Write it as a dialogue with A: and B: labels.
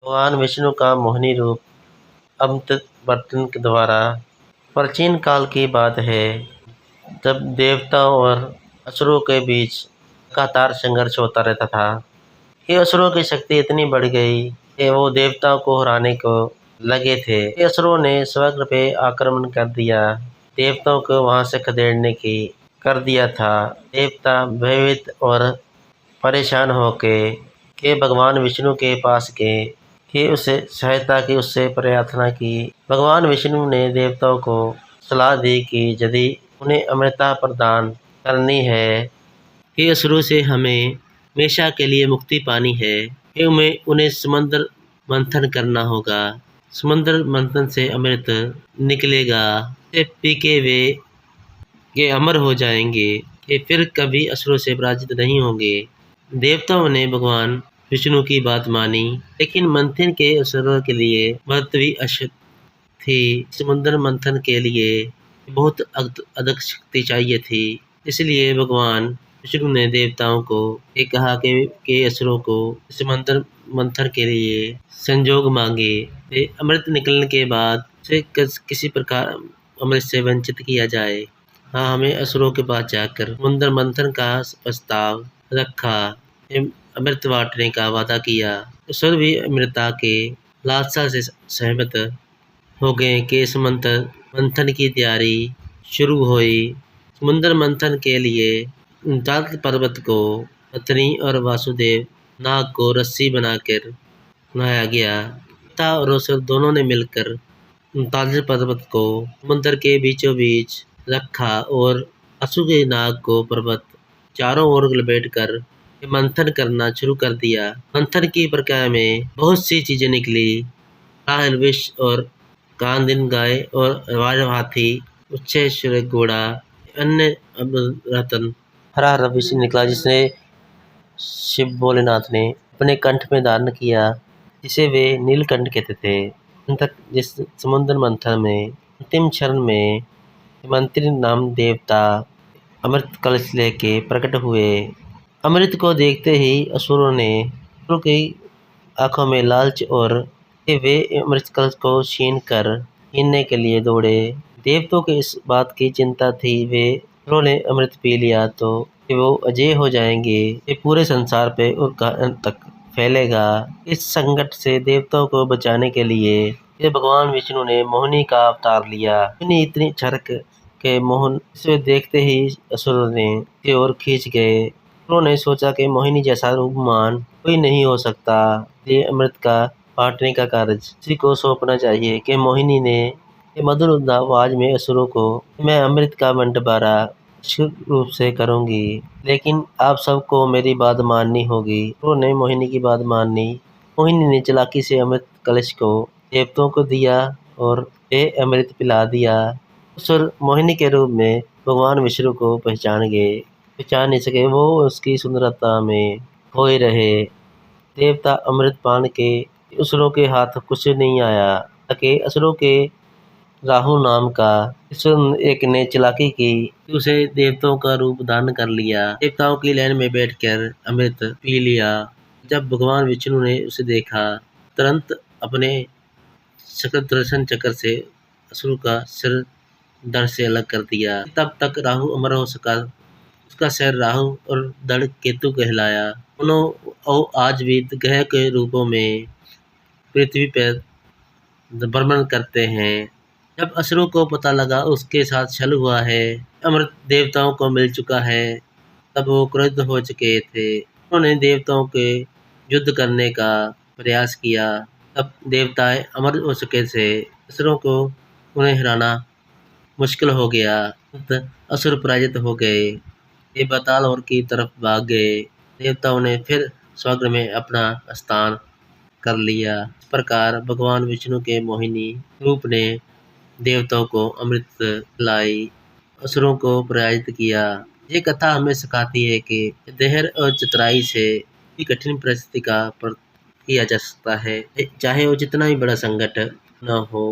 A: भगवान विष्णु का मोहिनी रूप अमृत बर्तन के द्वारा प्राचीन काल की बात है, जब देवताओं और असुरों के बीच लगातार संघर्ष होता रहता था। ये असुरों की शक्ति इतनी बढ़ गई कि वो देवताओं को हराने को लगे थे। ये असुरों ने स्वर्ग पे आक्रमण कर दिया, देवताओं को वहां से खदेड़ने की कर दिया था। देवता भयभीत और परेशान होके भगवान विष्णु के पास गए कि उसे सहायता की, उससे प्रार्थना की। भगवान विष्णु ने देवताओं को सलाह दी कि यदि उन्हें अमृता प्रदान करनी है कि असुरों से हमें हमेशा के लिए मुक्ति पानी है कि उन्हें समुद्र मंथन करना होगा। समुद्र मंथन से अमृत निकलेगा, इसे पी के वे ये अमर हो जाएंगे कि फिर कभी असुरों से पराजित नहीं होंगे। देवताओं ने भगवान विष्णु की बात मानी, लेकिन मंथन के असुरों के लिए महत्वी अशक्त थी। समुद्र मंथन के लिए बहुत अधिक शक्ति चाहिए थी। इसलिए भगवान विष्णु ने देवताओं को ये कहा कि असुरों को समुद्र मंथन के लिए संजोग मांगे। अमृत निकलने के बाद उसे किसी प्रकार अमृत से वंचित किया जाए। हाँ, हमें असुरों के पास जाकर समुद्र मंथन का प्रस्ताव रखा, अमृत बांटने का वादा किया। असुर भी अमृता के लालसा से सहमत हो गए कि समुद्र मंथन की तैयारी शुरू हुई। समुद्र मंथन के लिए 39 पर्वत को पत्नी और वासुदेव नाग को रस्सी बनाकर बनाया गया। पिता और असुर दोनों ने मिलकर 39 पर्वत को समुद्र के बीचों बीच रखा और असुर के नाग को पर्वत चारों ओर लपेटकर मंथन करना शुरू कर दिया। मंथन की प्रक्रिया में बहुत सी चीजें निकली। राहल विष और कांदिन गाय और राज हाथी, उच्चेश्वर घोड़ा, अन्य रतन हरा रविश निकला, जिसने शिव भोलेनाथ ने अपने कंठ में धारण किया, जिसे वे नीलकंठ कहते थे। तक जिस समुद्र मंथन में अंतिम क्षण में मंत्री नाम देवता अमृत कलश लेके प्रकट हुए। अमृत को देखते ही असुरों की आंखों में लालच और वे अमृत कलश को छीनने के लिए दौड़े। देवताओं को इस बात की चिंता थी, वे असुरों ने अमृत पी लिया तो वो अजय हो जाएंगे, ये पूरे संसार पे उनका अंत तक फैलेगा। इस संकट से देवताओं को बचाने के लिए भगवान विष्णु ने मोहिनी का अवतार लिया। मोहिनी इतनी छरक के मोहन से देखते ही असुरों ने की ओर खींच गए। उन्होंने सोचा कि मोहिनी जैसा रूपमान कोई नहीं हो सकता, ये अमृत का बांटने का कार्य किसी को सौंपना चाहिए। कि मोहिनी ने मधुर आवाज में असुरों को, मैं अमृत का बंटवारा रूप से करूंगी, लेकिन आप सबको मेरी बात माननी होगी। उन्होंने मोहिनी की बात मानी। मोहिनी ने चालाकी से अमृत कलश को देवताओं को दिया और वे अमृत पिला दिया। असुर मोहिनी के रूप में भगवान विष्णु को पहचान नहीं सके, वो उसकी सुंदरता में खोए रहे। देवता अमृत पान के असुरों के हाथ कुछ नहीं आया, ताकि असुरों के राहु नाम का एक ने चालाकी की, उसे देवताओं का रूप धारण कर लिया। देवताओं की लाइन में बैठकर अमृत पी लिया। जब भगवान विष्णु ने उसे देखा, तुरंत अपने दर्शन चक्र से असुर का सिर धड़ से अलग कर दिया। तब तक राहु अमर हो सका। उसका सिर राहु और धड़ केतु कहलाया। दोनों आज भी ग्रह के रूपों में पृथ्वी पर भ्रमण करते हैं। जब असुरों को पता लगा उसके साथ छल हुआ है, अमृत देवताओं को मिल चुका है, तब वो क्रुद्ध हो चुके थे। उन्होंने देवताओं के युद्ध करने का प्रयास किया। तब देवताएं अमर हो चुके थे, असुरों को उन्हें हराना मुश्किल हो गया। असुर पराजित हो गए, ये पाताल और की तरफ भाग गए। देवताओं ने फिर स्वर्ग में अपना स्थान कर लिया। इस प्रकार भगवान विष्णु के मोहिनी रूप ने देवताओं को अमृत लाई, असुरों को पराजित किया। ये कथा हमें सिखाती है कि धैर्य और चतुराई से भी कठिन परिस्थिति का किया जा सकता है, चाहे वो जितना ही बड़ा संकट न हो।